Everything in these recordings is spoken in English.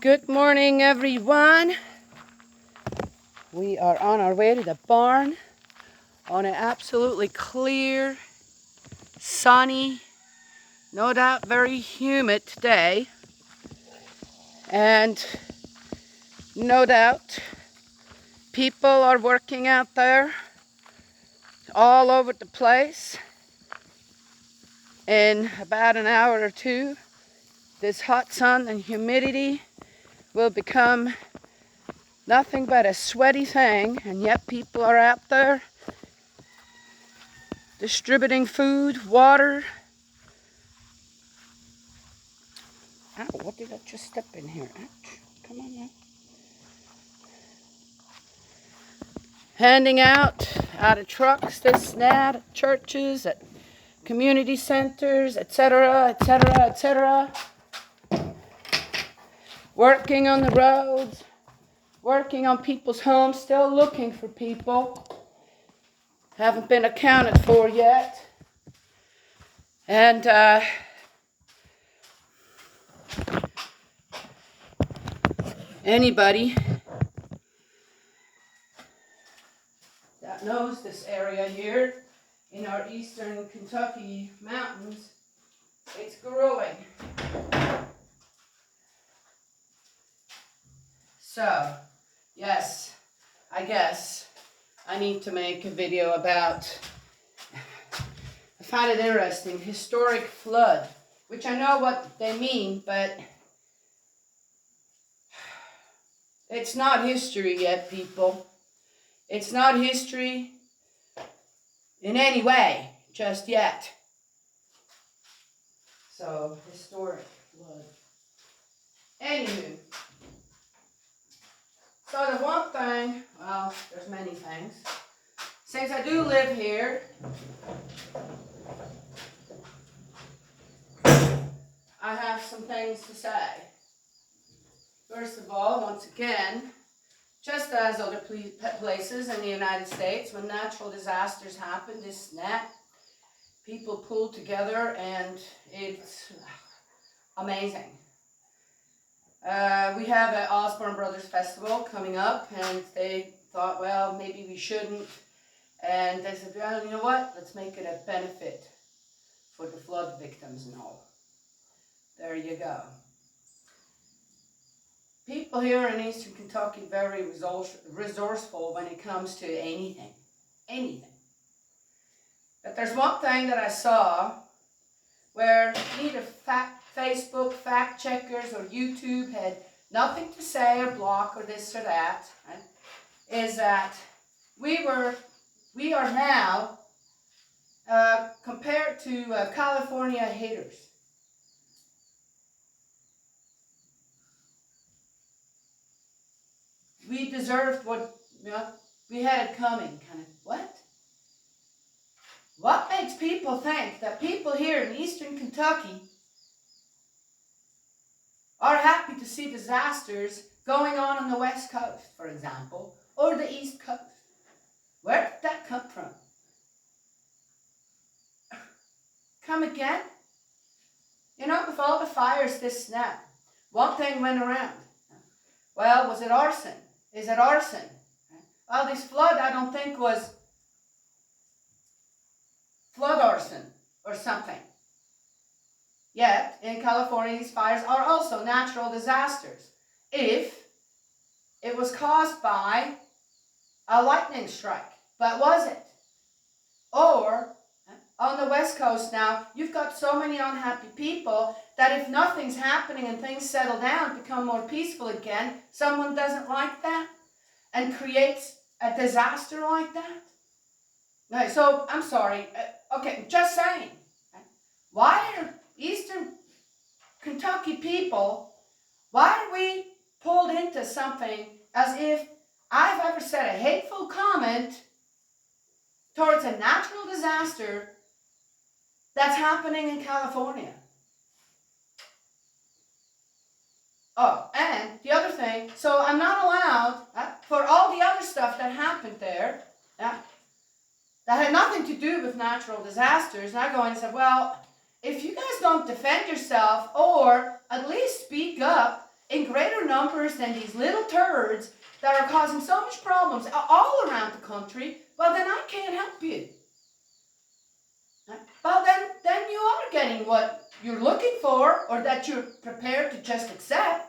Good morning, everyone. We are on our way to the barn on an absolutely clear, sunny, no doubt very humid day. And no doubt people are working out there all over the place. In about an hour or two, this hot sun and humidity will become nothing but a sweaty thing, and yet people are out there distributing food, water. Ow, what did I just step in here? Ouch. Come on now. Handing out of trucks, this and that, at churches, at community centers, etc., etc., etc. Working on the roads, working on people's homes, still looking for people. Haven't been accounted for yet. And anybody that knows this area here in our eastern Kentucky mountains, it's growing. So, yes, I guess I need to make a video about, I find it interesting, historic flood, which I know what they mean, but it's not history yet, people. It's not history in any way, just yet. So, historic flood. Anywho. So the one thing, well, there's many things. Since I do live here, I have some things to say. First of all, once again, just as other places in the United States, when natural disasters happen, this and that, people pull together and it's amazing. We have an Osborne Brothers Festival coming up, and they thought, well, maybe we shouldn't. And they said, well, you know what? Let's make it a benefit for the flood victims and all. There you go. People here in Eastern Kentucky are very resourceful when it comes to anything. Anything. But there's one thing that I saw where either Facebook fact checkers or YouTube had nothing to say or block or this or that, right, is that we are now compared to California haters. We deserved what, we had it coming, kind of, what? What makes people think that people here in Eastern Kentucky are happy to see disasters going on the West Coast, for example, or the East Coast? Where did that come from? Come again? You know, with all the fires, this and that, one thing went around. Well, was it arson? Is it arson? Well, this flood, I don't think was flood arson or something. Yet, in California, these fires are also natural disasters. If it was caused by a lightning strike. But was it? Or, on the West Coast now, you've got so many unhappy people that if nothing's happening and things settle down, become more peaceful again, someone doesn't like that and creates a disaster like that? Right, so, I'm sorry. Okay, just saying. Why are Eastern Kentucky people, why are we pulled into something as if I've ever said a hateful comment towards a natural disaster that's happening in California? Oh, and the other thing, so I'm not allowed, for all the other stuff that happened there, that had nothing to do with natural disasters, and I go and say, well, if you guys don't defend yourself or at least speak up in greater numbers than these little turds that are causing so much problems all around the country, well, then I can't help you. Well, then you are getting what you're looking for, or that you're prepared to just accept.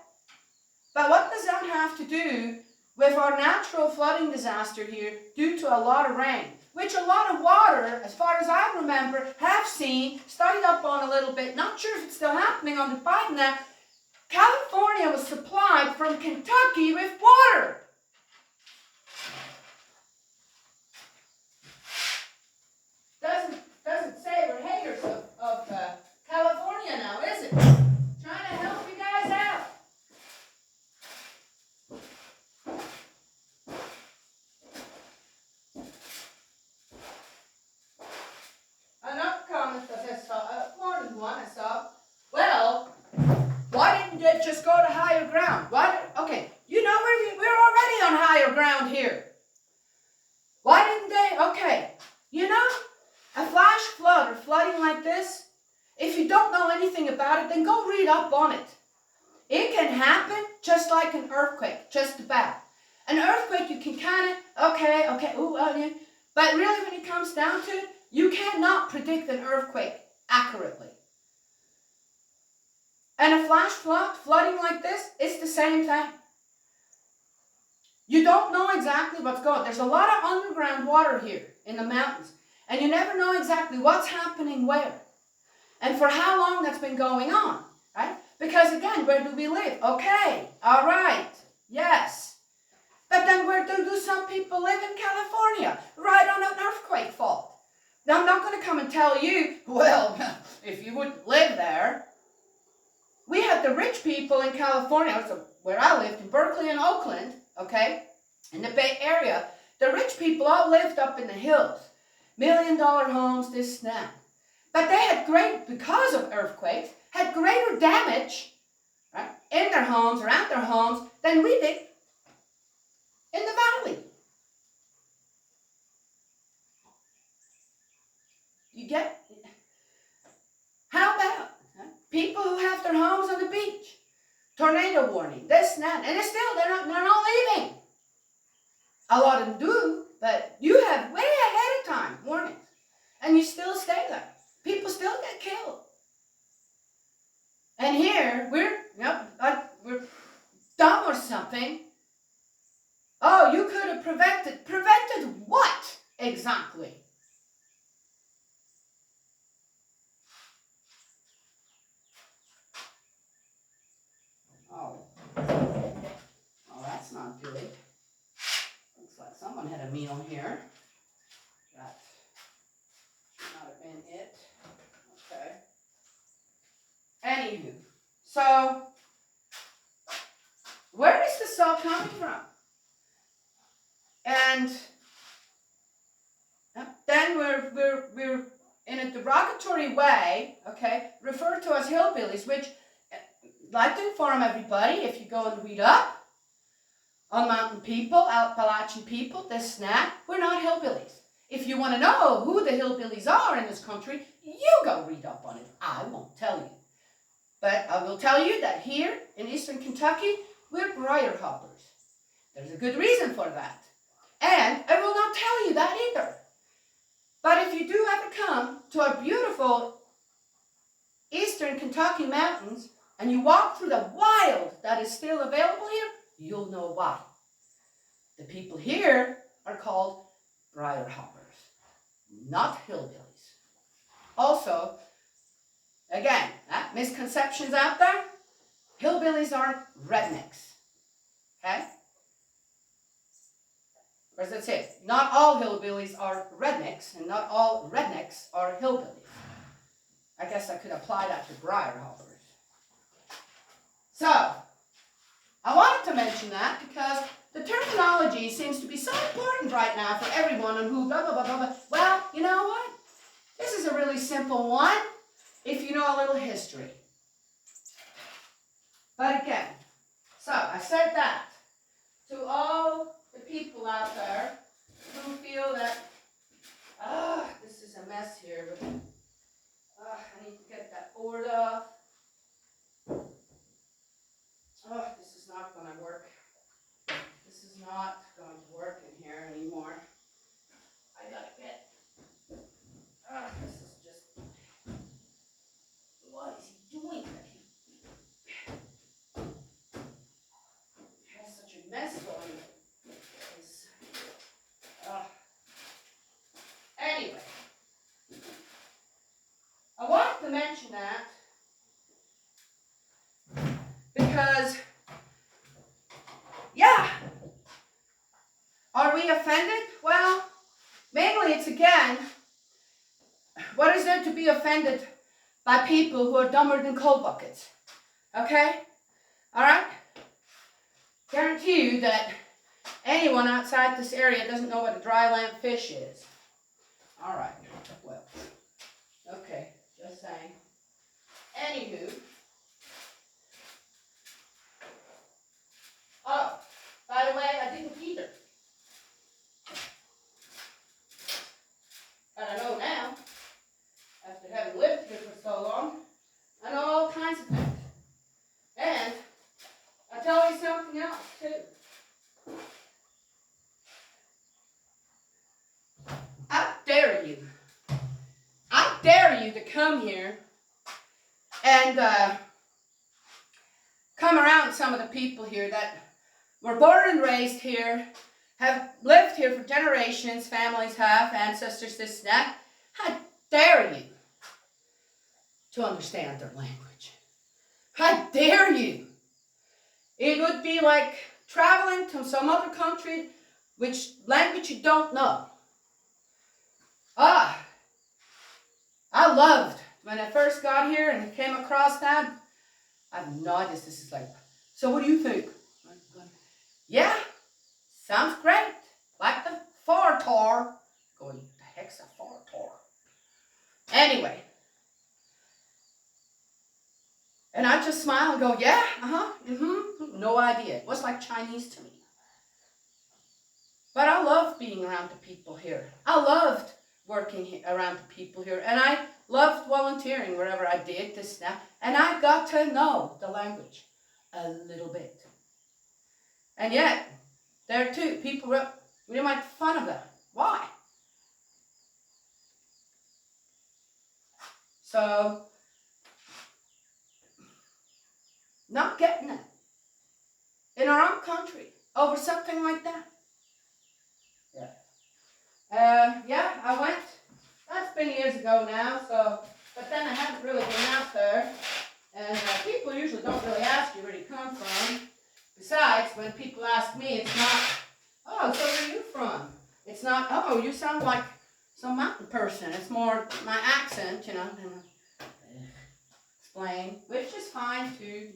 But what does that have to do with our natural flooding disaster here due to a lot of rain? Which a lot of water, as far as I remember, have seen, studied up on a little bit, not sure if it's still happening on the Biden now. California was supplied from Kentucky with water. Doesn't say we're haters of California now, is it? Trying to help you guys out. Another comment that I saw, more than one I saw. Well, why didn't they just go to higher ground? Okay, you know we're already on higher ground here. Why didn't they? Okay, you know, a flash flood or flooding like this, if you don't know anything about it, then go read up on it. It can happen just like an earthquake, just about. An earthquake, you can kind of, okay, but really when it comes down to it, you cannot predict an earthquake accurately. And a flash flooding like this, it's the same thing. You don't know exactly what's going on. There's a lot of underground water here in the mountains. And you never know exactly what's happening where. And for how long that's been going on, right? Because again, where do we live? Okay, all right, yes. But then where do some people live in California? Right on an earthquake fault. Now, I'm not going to come and tell you, well, if you wouldn't live there. We had the rich people in California, so where I lived, in Berkeley and Oakland, okay, in the Bay Area. The rich people all lived up in the hills. $1 million homes, this and that. But they had because of earthquakes, had greater damage, right, in their homes, around their homes, than we did in the valley. You get? How about people who have their homes on the beach? Tornado warning, this and that. And they're not leaving. A lot of them do, but you have way ahead of time warnings. And you still stay there. People still get killed. And here, we're dumb or something. Oh, you could have prevented. Prevented what exactly? Oh, that's not good. Looks like someone had a meal here. That should not have been it. Okay. Anywho, so where is this all coming from? And then we're in a derogatory way, okay, referred to as hillbillies, which I'd like to inform everybody, if you go and read up on mountain people, Appalachian people, this and that, we're not hillbillies. If you want to know who the hillbillies are in this country, you go read up on it. I won't tell you. But I will tell you that here in eastern Kentucky, we're briar hoppers. There's a good reason for that. And I will not tell you that either. But if you do ever come to our beautiful eastern Kentucky mountains and you walk through the wild that is still available here, you'll know why. The people here are called briar hoppers, not hillbillies. Also, again, misconceptions out there, hillbillies aren't rednecks, okay? As I said, not all hillbillies are rednecks, and not all rednecks are hillbillies. I guess I could apply that to briar hoppers. So, I wanted to mention that because the terminology seems to be so important right now for everyone on who blah, blah, blah, blah, blah. Well, you know what? This is a really simple one if you know a little history. But again, so I said that to all the people out there who feel that, this is a mess here, but I need to get that board off. Oh, this is not going to work. This is not going to work in here anymore. I gotta get. This is just. What is he doing? He has such a mess going. Anyway, I wanted to mention that because, yeah, are we offended? Well, mainly it's again, what is there to be offended by people who are dumber than coal buckets? Okay? Alright? Guarantee you that anyone outside this area doesn't know what a dry land fish is. Alright, well, okay, just saying. Anywho, oh, by the way, I didn't either. But I know now, after having lived here for so long, I know all kinds of things. And I'll tell you something else, too. I dare you. I dare you to come here and come around some of the people here that were born and raised here, have lived here for generations, families have, ancestors, this and that. I dare you to understand their language. I dare you. It would be like traveling to some other country, which language you don't know. I loved when I first got here and came across that. I've noticed this is like, so what do you think? Yeah, sounds great. Like the fartar. Going, the heck's a fartar? Anyway. And I just smile and go, yeah, no idea. It was like Chinese to me. But I loved being around the people here. I loved working around the people here. And I loved volunteering wherever I did this now. And I got to know the language a little bit. And yet, there too, people really make fun of that. Why? So, not getting it in our own country over something like that. Yeah, I went. That's been years ago now. So, but then I haven't really been out there, and people usually don't really ask you where you come from. Besides, when people ask me, it's not, oh, so where are you from? It's not, oh, you sound like some mountain person. It's more my accent, and explain, which is fine too.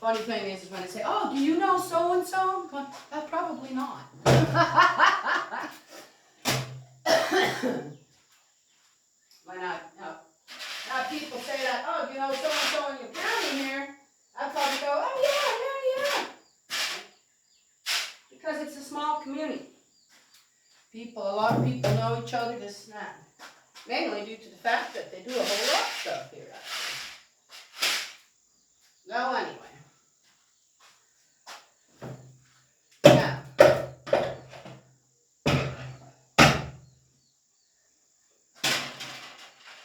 Funny thing is when they say, oh, do you know so-and-so? Probably not. When now people say that, oh, do you know so-and-so in your county here? I'd probably go, oh, yeah. Because it's a small community. A lot of people know each other, this and that. Mainly due to the fact that they do a whole lot of stuff here, actually. Well, anyway.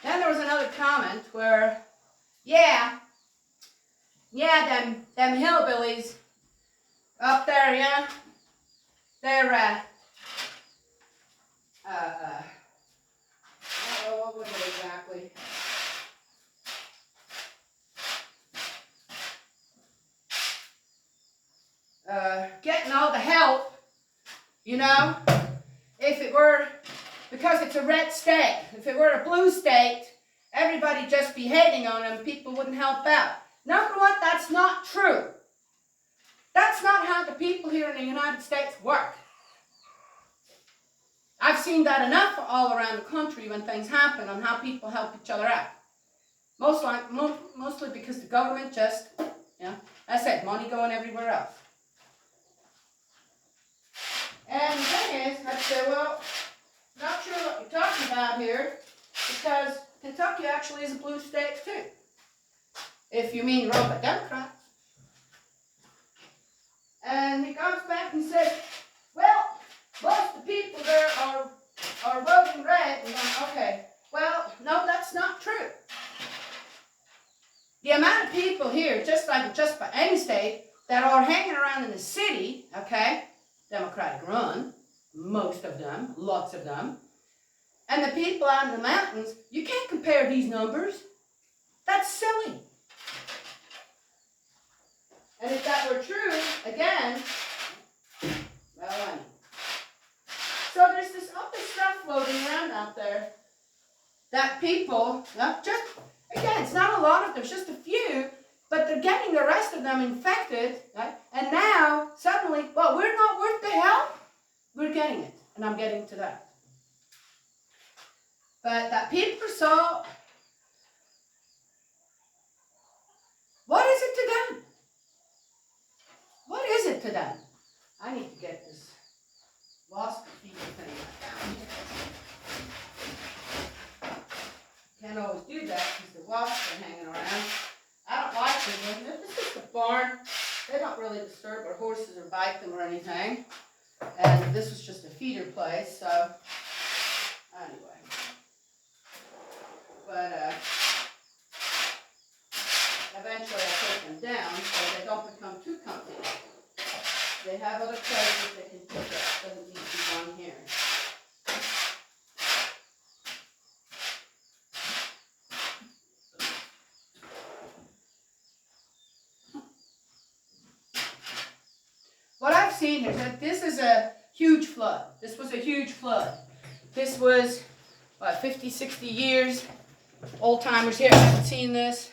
Then there was another comment where, yeah, them hillbillies up there, yeah, they're, what was it exactly? Getting all the help, if it were, because it's a red state. If it were a blue state, everybody'd just be hating on them. People wouldn't help out. Number one, that's not true. That's not how the people here in the United States work. I've seen that enough all around the country when things happen on how people help each other out. Mostly because the government just, I said, money going everywhere else. And the thing is, I'd say, well, not sure what you're talking about here, because Kentucky actually is a blue state too, if you mean run by Democrats. And he comes back and says, well, most of the people there are voting red. And I'm, okay, well, no, that's not true. The amount of people here, just by any state, that are hanging around in the city, okay, Democratic run, most of them, lots of them, and the people out in the mountains, you can't compare these numbers. That's silly. And if that were true, again, well, I mean. So there's this other stuff floating around out there that people, just, again, it's not a lot of them, it's just a few, but they're getting the rest of them infected, right? And now, suddenly, well, we're not worth the help. We're getting it, and I'm getting to that. But that people are so, what is it to them? What is it to them? I need to get this wasp feeder thing down here. Can't always do that because the wasps are hanging around. I don't like them. This is the barn. They don't really disturb our horses or bite them or anything. And this was just a feeder place, so anyway. But eventually I take them down so they don't become too comfy. They have other places they can pick up. Doesn't need to be down here. What I've seen here is that this is a huge flood. This was a huge flood. This was, what, 50, 60 years. Old timers here haven't seen this.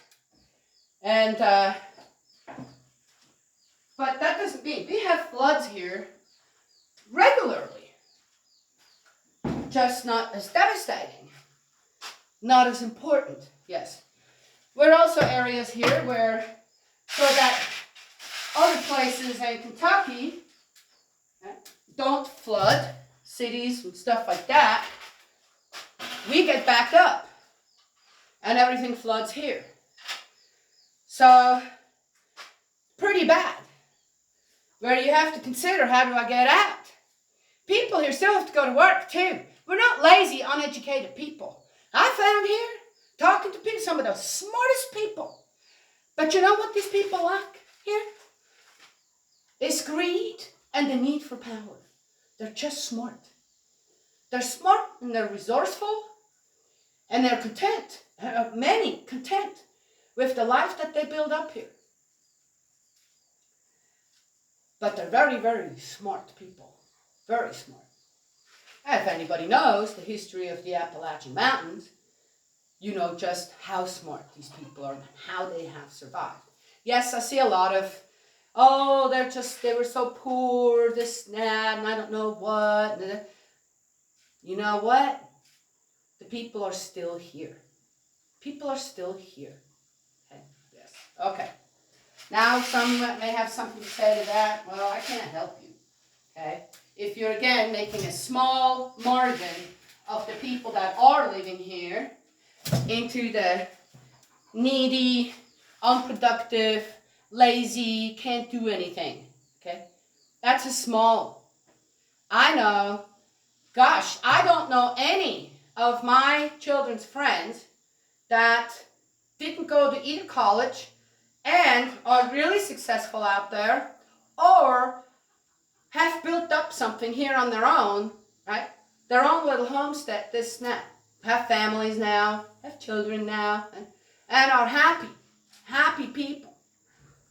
And, but that doesn't mean, we have floods here regularly. Just not as devastating. Not as important, yes. There are also areas here where, so that other places in Kentucky don't flood, cities and stuff like that, we get backed up and everything floods here. So, pretty bad. Where you have to consider, how do I get out? People here still have to go to work too. We're not lazy, uneducated people. I found here, talking to people, some of the smartest people. But you know what these people lack here? It's greed and the need for power. They're just smart. They're smart and they're resourceful and they're content. Many content with the life that they build up here. But they're very, very smart people. Very smart. And if anybody knows the history of the Appalachian Mountains, you know just how smart these people are and how they have survived. Yes, I see a lot of, oh, they were so poor, this, that, and I don't know what. You know what? The people are still here. People are still here. Okay, yes. Okay. Now, some may have something to say to that. Well, I can't help you. Okay? If you're, again, making a small margin of the people that are living here into the needy, unproductive, lazy, can't do anything. Okay? That's a small. I know, gosh, I don't know any of my children's friends that didn't go to either college and are really successful out there or have built up something here on their own, right? Their own little homestead, this now. Have families now, have children now, and are happy people.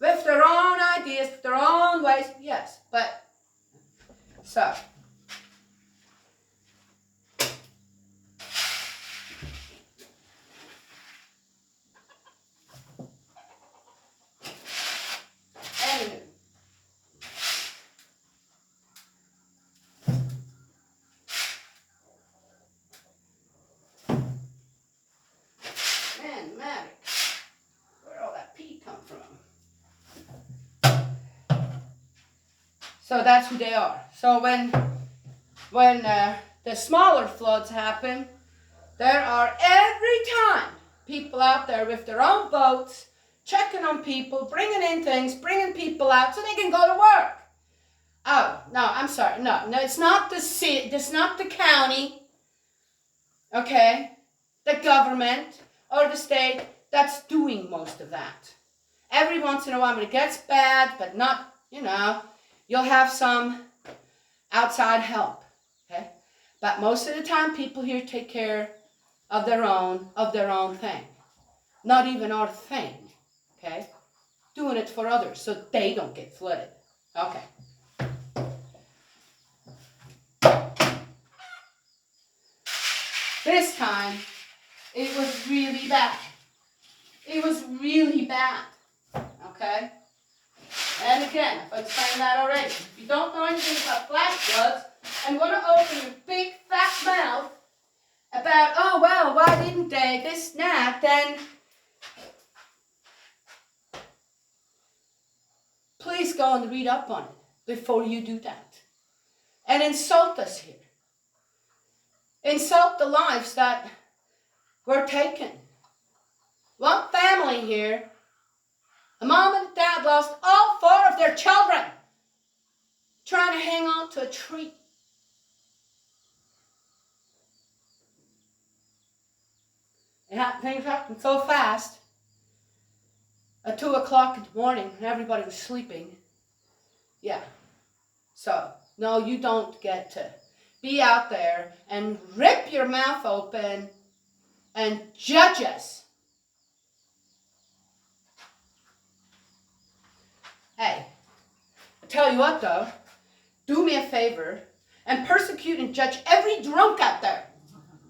With their own ideas, with their own ways, yes. But, so. Anywho. Man, Mavic, where'd all that pee come from? So that's who they are. So when the smaller floods happen, There are every time people out there with their own boats, checking on people, bringing in things, bringing people out so they can go to work. Oh, no, I'm sorry. No, it's not the city, it's not the county, okay, the government or the state that's doing most of that. Every once in a while when it gets bad, but not, you'll have some outside help, okay? But most of the time people here take care of their own thing. Not even our thing, okay? Doing it for others so they don't get flooded. Okay. This time, it was really bad. It was really bad, okay? And again, I've explained that already. If you don't know anything about flash floods and want to open your big fat mouth about, oh, well, why didn't they, this, that, then please go and read up on it before you do that. And insult us here. Insult the lives that were taken. One family here, a mom and dad lost all 4 of their children trying to hang on to a tree. Things happened so fast. At 2 o'clock in the morning when everybody was sleeping. Yeah. So, no, you don't get to be out there and rip your mouth open and judge us. Hey, I tell you what though, do me a favor and persecute and judge every drunk out there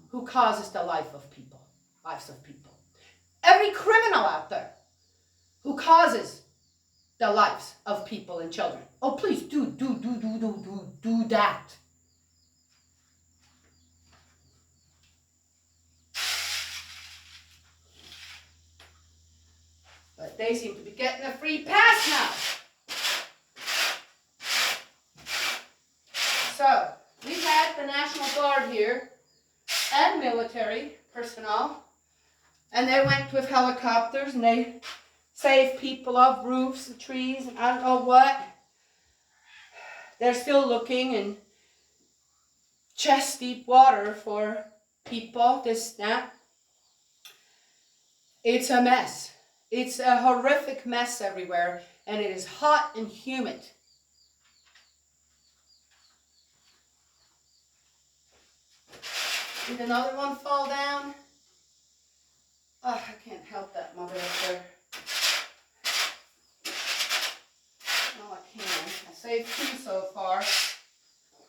who causes the lives of people. Every criminal out there who causes the lives of people and children. Oh, please do that. But they seem to be getting a free pass now. So, we've had the National Guard here and military personnel, and they went with helicopters and they saved people off roofs and trees and I don't know what. They're still looking in chest deep water for people, this, that. It's a mess. It's a horrific mess everywhere, and it is hot and humid. Did another one fall down? Oh, I can't help that mother up there. No, I can't. I saved 2 so far.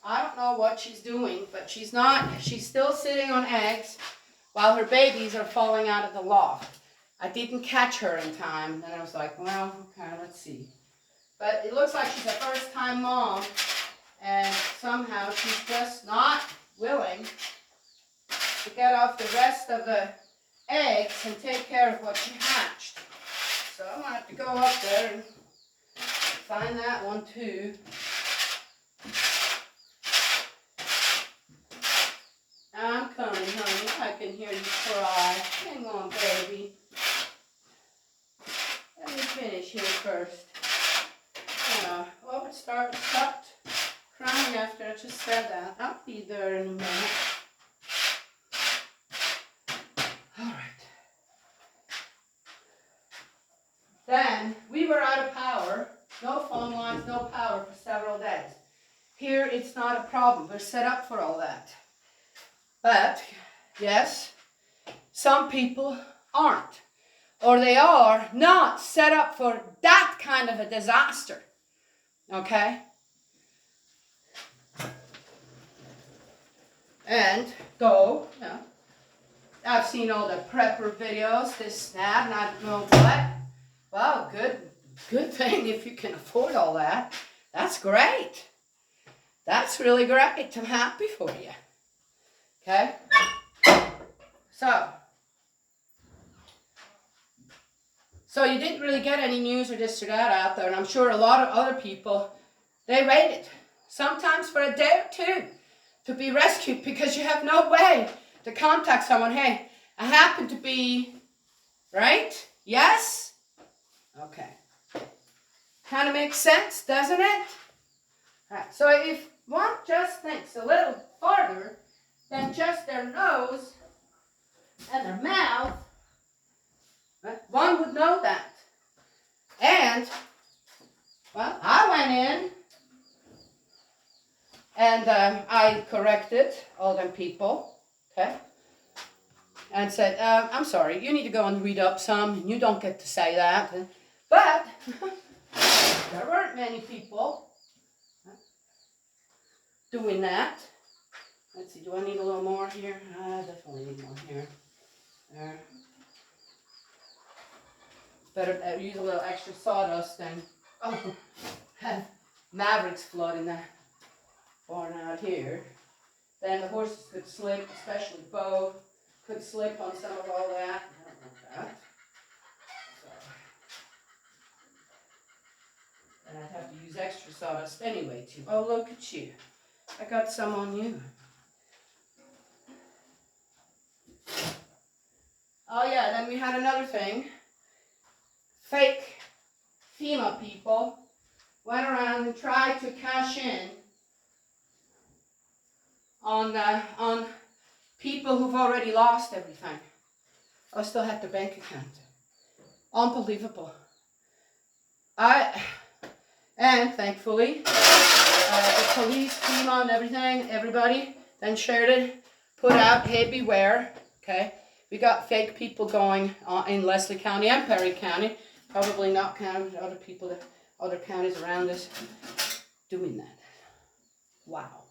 I don't know what she's doing, but she's still sitting on eggs while her babies are falling out of the loft. I didn't catch her in time, and I was like, well, okay, let's see. But it looks like she's a first-time mom, and somehow she's just not willing to get off the rest of the eggs and take care of what she hatched. So I'm going to have to go up there and find that one too. I'm coming, honey. I can hear you cry. Hang on, baby. Let me finish here first. It stopped crying after I just said that. I'll be there in a minute. All right. Then we were out of power. No phone lines, no power for several days. Here it's not a problem. We're set up for all that. But, yes, some people aren't. Or they are not set up for that kind of a disaster. Okay? And I've seen all the prepper videos, this, that, and I don't know what. Well, good thing if you can afford all that. That's great. That's really great. I'm happy for you. Okay? So you didn't really get any news or this or that out there, and I'm sure a lot of other people, they waited, sometimes for a day or 2, to be rescued because you have no way to contact someone. Hey, I happen to be, right? Yes? Okay. Kind of makes sense, doesn't it? Right. So if one just thinks a little farther than just their nose and their mouth, right, one would know that. And, well, I went in and I corrected all them people, okay? And said, I'm sorry, you need to go and read up some. You don't get to say that. But there weren't many people doing that. Let's see, do I need a little more here? I definitely need more here. There. Better use a little extra sawdust than have Mavericks flooding the barn out here. Then the horses could slip, especially Bo could slip on some of all that. I don't want that. So, and I'd have to use extra sawdust anyway too. Oh, look at you. I got some on you. Oh yeah, then we had another thing. Fake FEMA people went around and tried to cash in on people who've already lost everything. I still have the bank account. Unbelievable. And thankfully, the police, FEMA and everything, everybody then shared it, put out, hey, beware, okay? We got fake people going in Leslie County and Perry County, probably not counting other people, other counties around us doing that. Wow.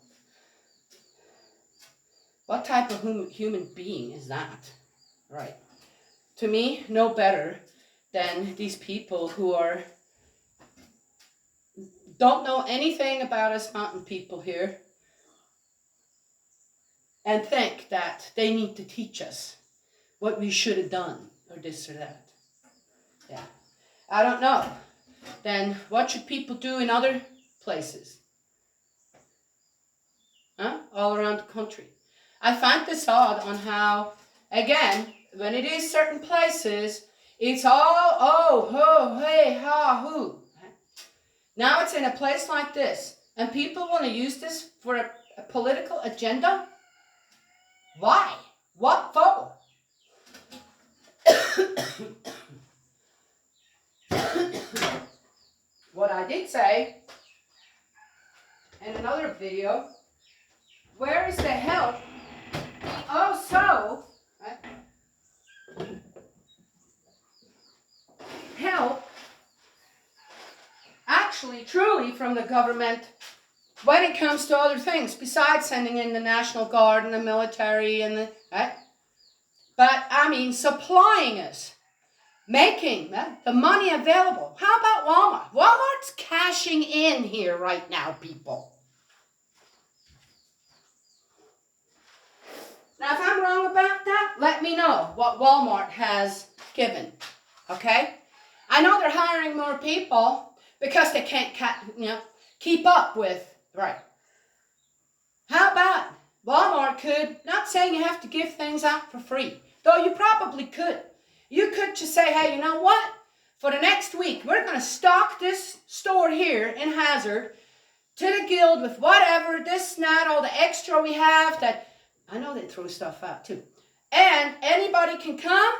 What type of human being is that? Right. To me, no better than these people who don't know anything about us mountain people here and think that they need to teach us what we should have done or this or that. Yeah. I don't know. Then what should people do in other places? Huh? All around the country. I find this odd on how, again, when it is certain places, it's all, oh, ho, hey, ha, who. Now it's in a place like this, and people want to use this for a political agenda? Why? What for? What I did say in another video, where is the help? Also, help actually truly from the government when it comes to other things besides sending in the National Guard and the military and the but I mean supplying us, making the money available. How about Walmart? Walmart's cashing in here right now, people. Now, if I'm wrong about that, let me know what Walmart has given, okay? I know they're hiring more people because they can't keep up with, right? How about Walmart could, not saying you have to give things out for free, though you probably could. You could just say, hey, you know what? For the next week, we're going to stock this store here in Hazard to the guild with whatever, this and that, all the extra we have that, I know they throw stuff out too. And anybody can come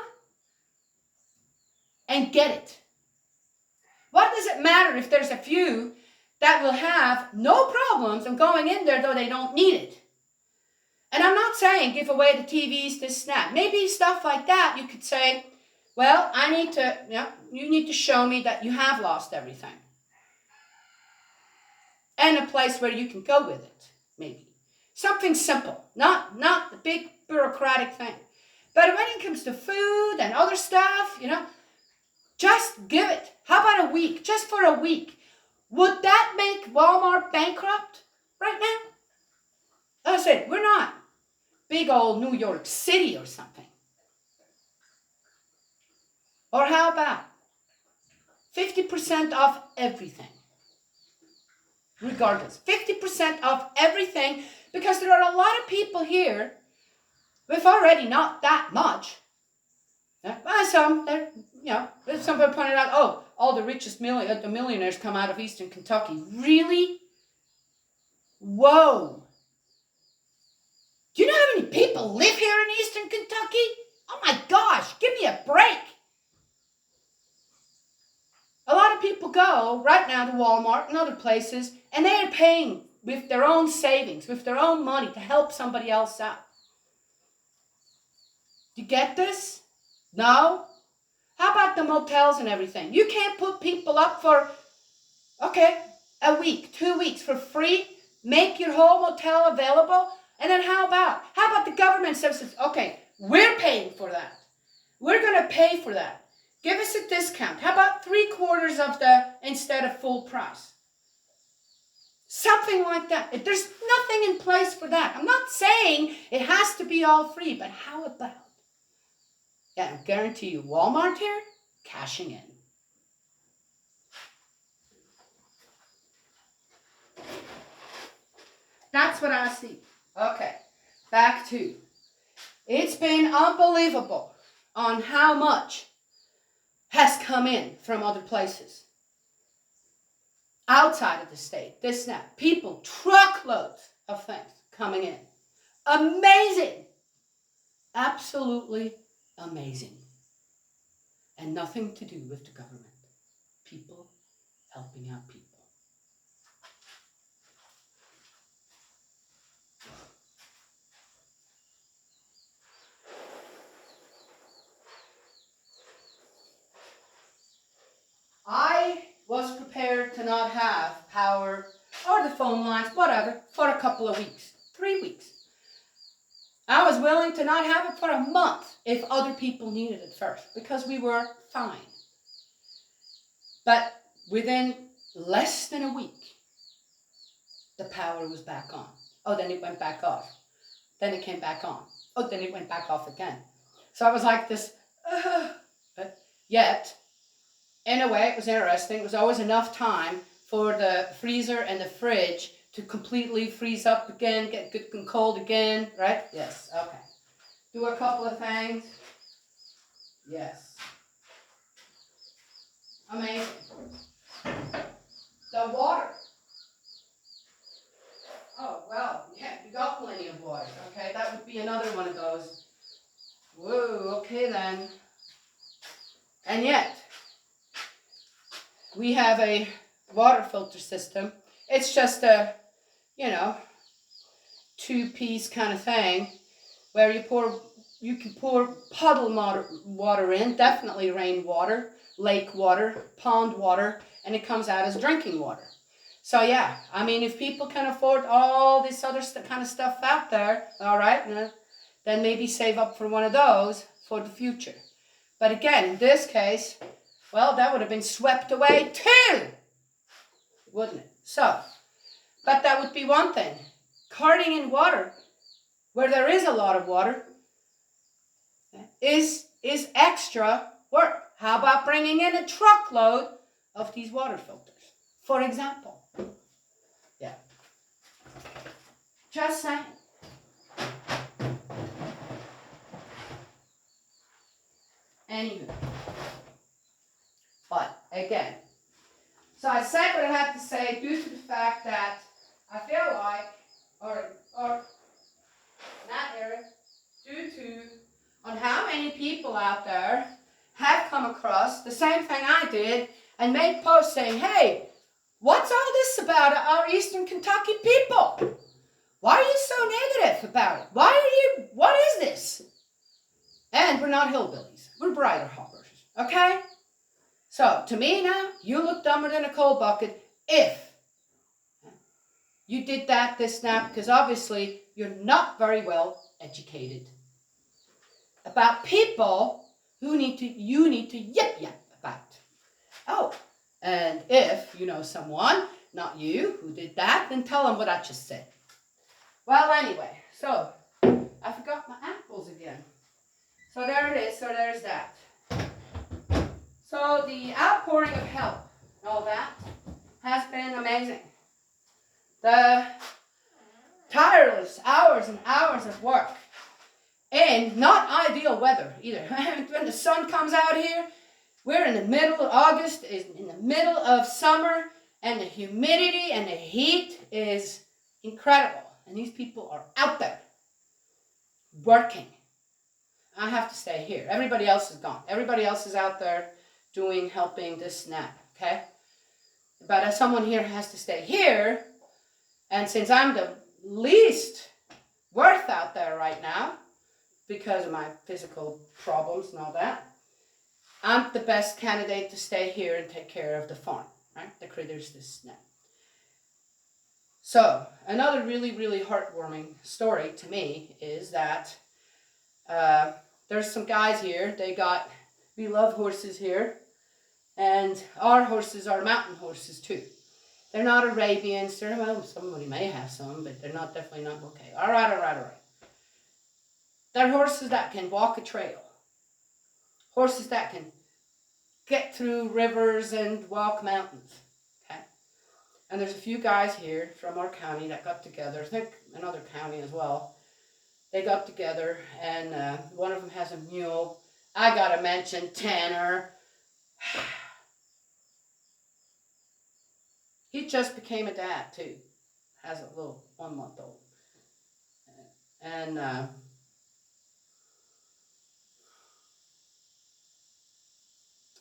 and get it. What does it matter if there's a few that will have no problems in going in there though they don't need it? And I'm not saying give away the TVs, this, that. Maybe stuff like that you could say, well, I need to, you need to show me that you have lost everything. And a place where you can go with it, maybe. Something simple, not the big bureaucratic thing. But when it comes to food and other stuff, just give it. How about a week? Just for a week. Would that make Walmart bankrupt right now? I said, we're not big old New York City or something. Or how about 50% off everything? Regardless, 50% off everything, because there are a lot of people here With already not that much. Some people pointed out, oh, all the richest millionaires come out of Eastern Kentucky. Really? Whoa. Do you know how many people live here in Eastern Kentucky? Oh my gosh, give me a break. A lot of people go right now to Walmart and other places, and they are paying with their own savings, with their own money to help somebody else out. Do you get this? No? How about the motels and everything? You can't put people up for, a week, 2 weeks for free, make your whole motel available, and then how about the government says, okay, we're paying for that. We're going to pay for that. Give us a discount. How about 3/4 of instead of full price? Something like that. If there's nothing in place for that. I'm not saying it has to be all free, but how about? Yeah, I guarantee you, Walmart here, cashing in. That's what I see. Okay, back to, it's been unbelievable on how much has come in from other places. Outside of the state, this now, people, truckloads of things coming in. Amazing. Absolutely amazing. And nothing to do with the government. People helping out people. I was prepared to not have power or the phone lines, whatever, for a couple of weeks, 3 weeks. I was willing to not have it for a month if other people needed it first, because we were fine. But within less than a week, the power was back on. Oh, then it went back off. Then it came back on. Oh, then it went back off again. So I was like this, but yet, in a way, it was interesting. It was always enough time for the freezer and the fridge to completely freeze up again, get good and cold again, right? Yes, okay. Do a couple of things. Yes. Amazing. The water. Oh, well, yeah, you got plenty of water, okay? That would be another one of those. Whoa, okay then. And yet, we have a water filter system. It's just a, 2-piece kind of thing where you can pour puddle water in, definitely rainwater, lake water, pond water, and it comes out as drinking water. So yeah, I mean, if people can afford all this other kind of stuff out there, all right, then maybe save up for one of those for the future. But again, in this case, well, that would have been swept away too, wouldn't it? So, but that would be one thing. Carting in water, where there is a lot of water, is extra work. How about bringing in a truckload of these water filters, for example? Yeah. Just saying. Anywho. But, again, so I said what I had to say due to the fact that I feel like, or not Eric, due to on how many people out there have come across the same thing I did and made posts saying, hey, what's all this about our Eastern Kentucky people? Why are you so negative about it? What is this? And we're not hillbillies. We're brighter hoppers, okay? So, to me now, you look dumber than a coal bucket if you did that this snap, because obviously you're not very well educated about people who you need to yip about. Oh, and if you know someone, not you, who did that, then tell them what I just said. Well, anyway, so I forgot my apples again. So there it is, so there's that. So the outpouring of help and all that has been amazing. The tireless hours and hours of work And not ideal weather either. When the sun comes out here, we're in the middle of August, is in the middle of summer, and the humidity and the heat is incredible. And these people are out there working. I have to stay here. Everybody else is gone. Everybody else is out there doing, helping, this and that, okay? But as someone here has to stay here, and since I'm the least worth out there right now, because of my physical problems and all that, I'm the best candidate to stay here and take care of the farm, right? The critters, this and that. So, another really, really heartwarming story to me is that there's some guys here. We love horses here. And our horses are mountain horses too. They're not Arabians. Well, somebody may have some, but they're definitely not. Okay, all right. They're horses that can walk a trail. Horses that can get through rivers and walk mountains. Okay? And there's a few guys here from our county that got together. I think another county as well. They got together, and one of them has a mule. I got to mention Tanner. He just became a dad, too. Has a little 1-month-old. And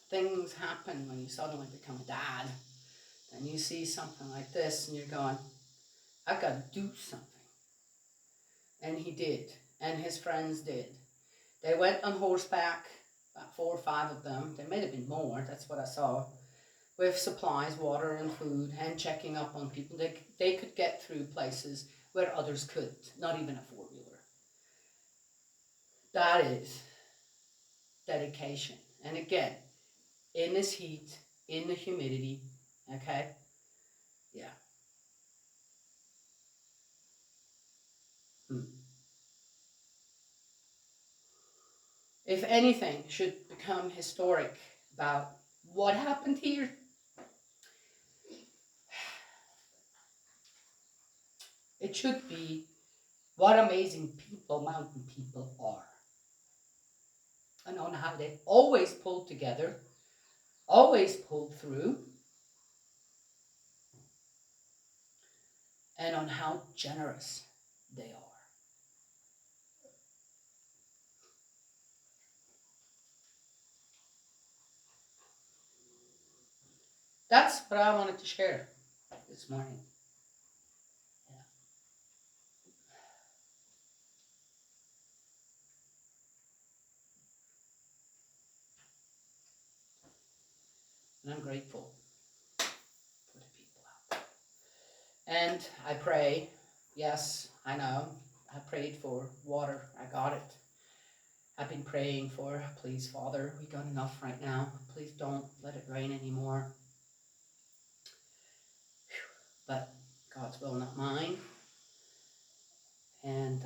things happen when you suddenly become a dad. And you see something like this, and you're going, I've got to do something. And he did. And his friends did. They went on horseback, about 4 or 5 of them. There may have been more, that's what I saw. With supplies, water and food, and checking up on people. They could get through places where others couldn't, not even a 4-wheeler. That is dedication. And again, in this heat, in the humidity, okay? Yeah. If anything should become historic about what happened here, it should be what amazing people mountain people are. And on how they always pulled together, always pulled through, and on how generous they are. That's what I wanted to share this morning. Yeah. And I'm grateful for the people out there. And I pray, yes, I know, I prayed for water. I got it. I've been praying for, please, Father, we got enough right now. Please don't let it rain anymore. But God's will, not mine. And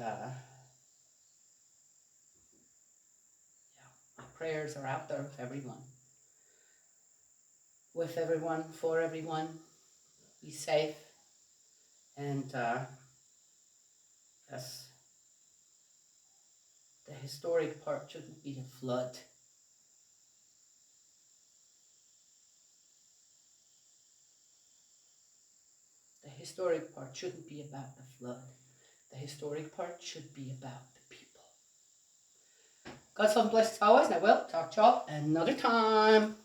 my prayers are out there with everyone. With everyone, for everyone. Be safe. And yes, the historic part shouldn't be the flood. The historic part shouldn't be about the flood. The historic part should be about the people. God's love and blessings always, and I will talk to y'all another time.